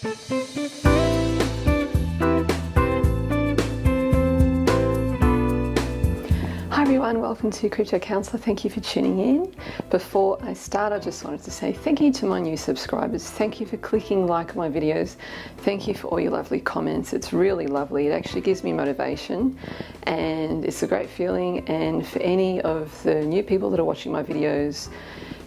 Hi everyone, welcome to Crypto Counselor. Thank you for tuning in. Before I start, I just wanted to say thank you to my new subscribers. Thank you for clicking like my videos. Thank you for all your lovely comments. It's really lovely. It actually gives me motivation and it's a great feeling. And for any of the new people that are watching my videos,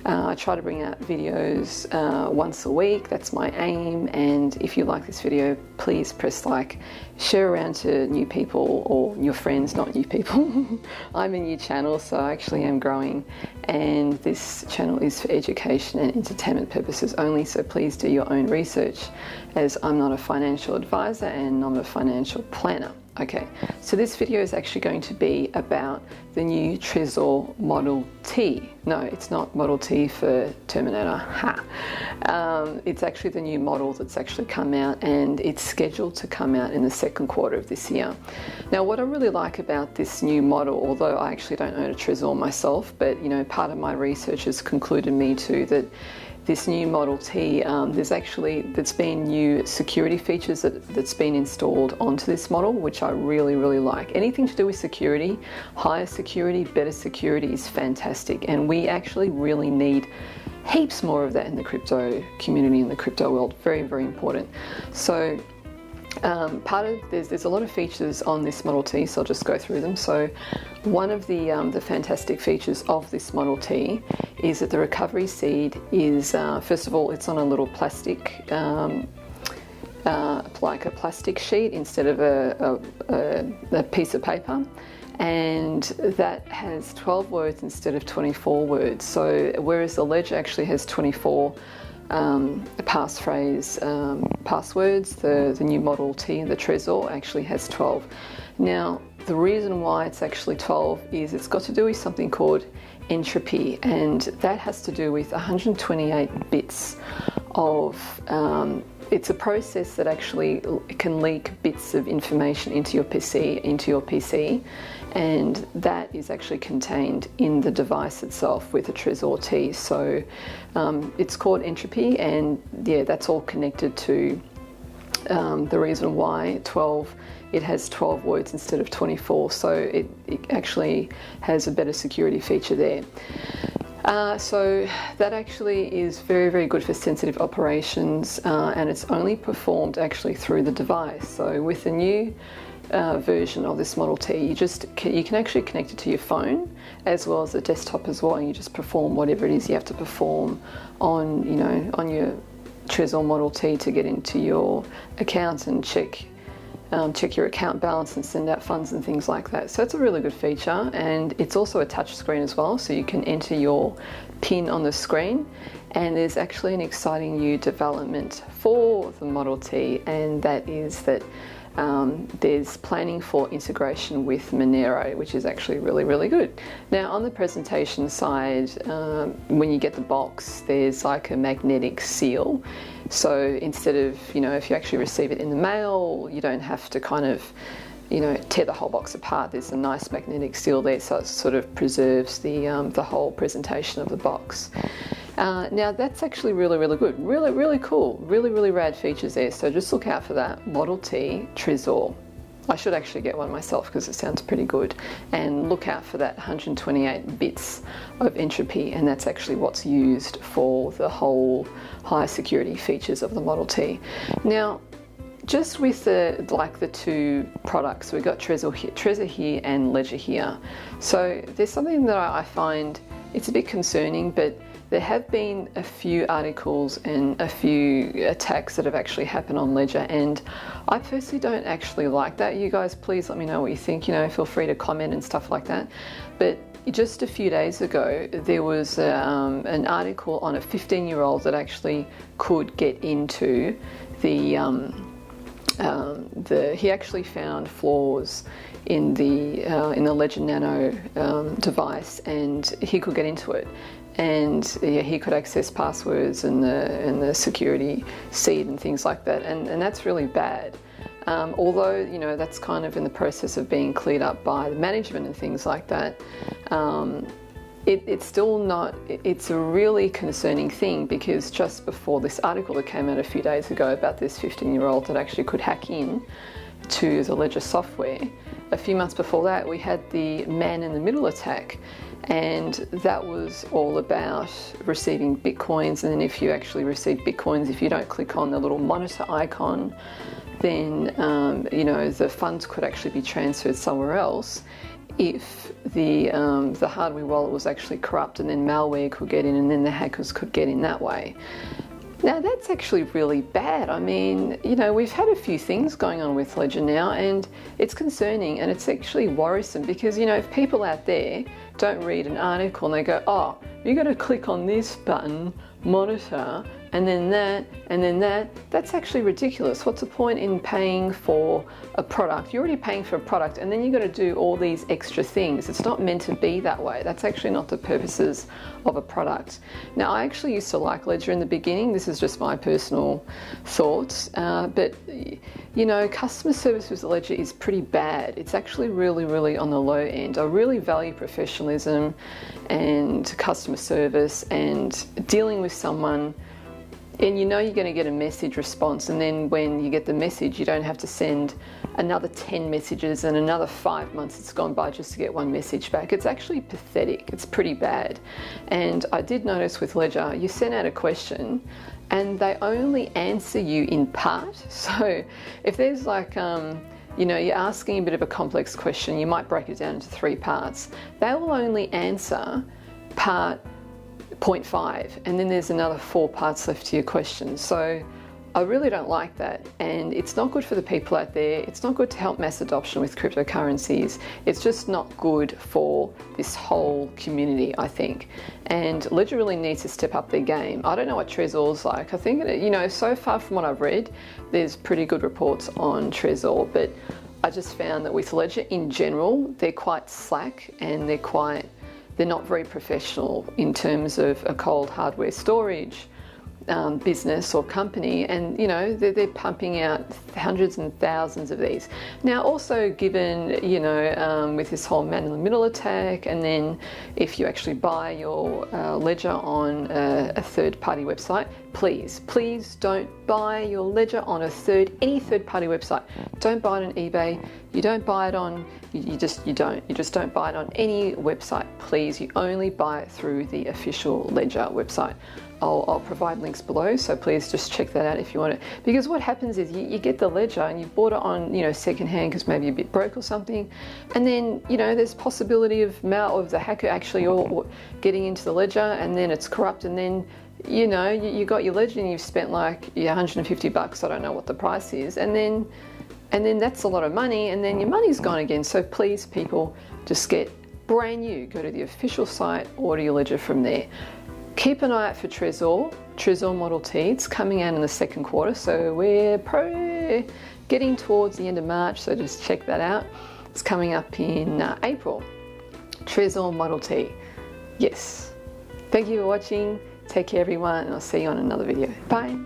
I try to bring out videos once a week. That's my aim. And if you like this video, please press like, share around to new people or your friends, not new people. I'm a new channel, so I actually am growing. And this channel is for education and entertainment purposes only. So please do your own research, as I'm not a financial advisor and I'm a financial planner. Okay, so this video is actually going to be about the new TREZOR Model T. No, it's not Model T for Terminator. Ha! It's actually the new model that's actually come out, and it's scheduled to come out in the second quarter of this year. Now, what I really like about this new model, although I actually don't own a TREZOR myself, but you know, part of my research has concluded me too that this new Model T, there's been new security features that's been installed onto this model, which I really, really like. Anything to do with security, higher security, better security is fantastic. And we actually really need heaps more of that in the crypto community, in the crypto world. Very, very important. So there's a lot of features on this Model T, so I'll just go through them. So one of the fantastic features of this Model T is that the recovery seed is, first of all, it's on a little plastic, like a plastic sheet instead of a piece of paper. And that has 12 words instead of 24 words. So whereas the ledger actually has 24 passphrase passwords, the new Model T and the TREZOR actually has 12. Now, the reason why it's actually 12 is it's got to do with something called entropy, and that has to do with 128 bits of it's a process that actually can leak bits of information into your PC, and that is actually contained in the device itself with the TREZOR T. So it's called entropy, and yeah, that's all connected to the reason why it has 12 words instead of 24. So it actually has a better security feature there. So that actually is very, very good for sensitive operations, and it's only performed actually through the device. So with the new version of this Model T, you can actually connect it to your phone as well as the desktop as well, and you just perform whatever it is you have to perform on your TREZOR Model T to get into your account and check your account balance and send out funds and things like that. So it's a really good feature, and it's also a touch screen as well, so you can enter your PIN on the screen. And there's actually an exciting new development for the Model T, and that is that there's planning for integration with Monero, which is actually really, really good. Now, on the presentation side, when you get the box, there's like a magnetic seal. So instead of, if you actually receive it in the mail, you don't have to kind of, tear the whole box apart. There's a nice magnetic seal there, so it sort of preserves the whole presentation of the box. Now that's actually really, really good. Really, really cool. Really, really rad features there. So just look out for that Model T TREZOR. I should actually get one myself because it sounds pretty good. And look out for that 128 bits of entropy, and that's actually what's used for the whole high security features of the Model T. Now, just with the two products, we've got TREZOR here and Ledger here. So there's something that I find it's a bit concerning, but there have been a few articles and a few attacks that have actually happened on Ledger, and I personally don't actually like that. You guys, please let me know what you think. Feel free to comment and stuff like that. But just a few days ago, there was an article on a 15-year-old that actually could get into he actually found flaws in the Ledger Nano device, and he could get into it. And yeah, he could access passwords and the security seed and things like that, and that's really bad. Although that's kind of in the process of being cleared up by the management and things like that. it's still not, it's a really concerning thing, because just before this article that came out a few days ago about this 15-year-old that actually could hack in to the Ledger software, a few months before that we had the man-in-the-middle attack, and that was all about receiving bitcoins. And then if you actually receive bitcoins, if you don't click on the little monitor icon, then you know, the funds could actually be transferred somewhere else if the hardware wallet was actually corrupt, and then malware could get in, and then the hackers could get in that way. Now that's actually really bad. I mean, you know, we've had a few things going on with Ledger now, and it's concerning, and it's actually worrisome, because, you know, if people out there don't read an article and they go, oh, you got to click on this button, monitor, and then that, and then that, that's actually ridiculous. What's the point in paying for a product? You're already paying for a product, and then you got to do all these extra things. It's not meant to be that way. That's actually not the purposes of a product. Now, I actually used to like Ledger in the beginning. This is just my personal thoughts, but you know, customer service with Ledger is pretty bad. It's actually really, really on the low end. I really value professionalism and customer service and dealing with someone, and you know you're going to get a message response, and then when you get the message, you don't have to send another 10 messages and another 5 months it's gone by just to get one message back. It's actually pathetic. It's pretty bad. And I did notice with Ledger, you send out a question and they only answer you in part. So if there's like you know, you're asking a bit of a complex question, you might break it down into 3 parts. They will only answer part 0.5, and then there's another 4 parts left to your question. So I really don't like that, and it's not good for the people out there. It's not good to help mass adoption with cryptocurrencies. It's just not good for this whole community, I think. And Ledger really needs to step up their game. I don't know what TREZOR's like. I think, you know, so far from what I've read, there's pretty good reports on TREZOR, but I just found that with Ledger in general, they're quite slack, and they're not very professional in terms of a cold hardware storage business or company, and you know, they're pumping out hundreds and thousands of these. Now also, given, you know, with this whole man-in-the-middle attack, and then if you actually buy your Ledger on a third-party website, please don't buy your Ledger on any third-party website. Don't buy it on eBay. You don't buy it on, you just don't buy it on any website, please. You only buy it through the official Ledger website. I'll provide links below, so please just check that out if you want it. Because what happens is you get the Ledger and you bought it on, you know, secondhand because maybe you're a bit broke or something, and then, you know, there's possibility of the hacker actually or getting into the Ledger, and then it's corrupt, and then, you know, you got your Ledger and you've spent like $150, I don't know what the price is, and then that's a lot of money, and then your money's gone again. So please, people, just get brand new. Go to the official site, order your Ledger from there. Keep an eye out for TREZOR Model T. It's coming out in the second quarter, so we're getting towards the end of March, so just check that out. It's coming up in April. TREZOR Model T. Yes. Thank you for watching. Take care, everyone, and I'll see you on another video. Bye.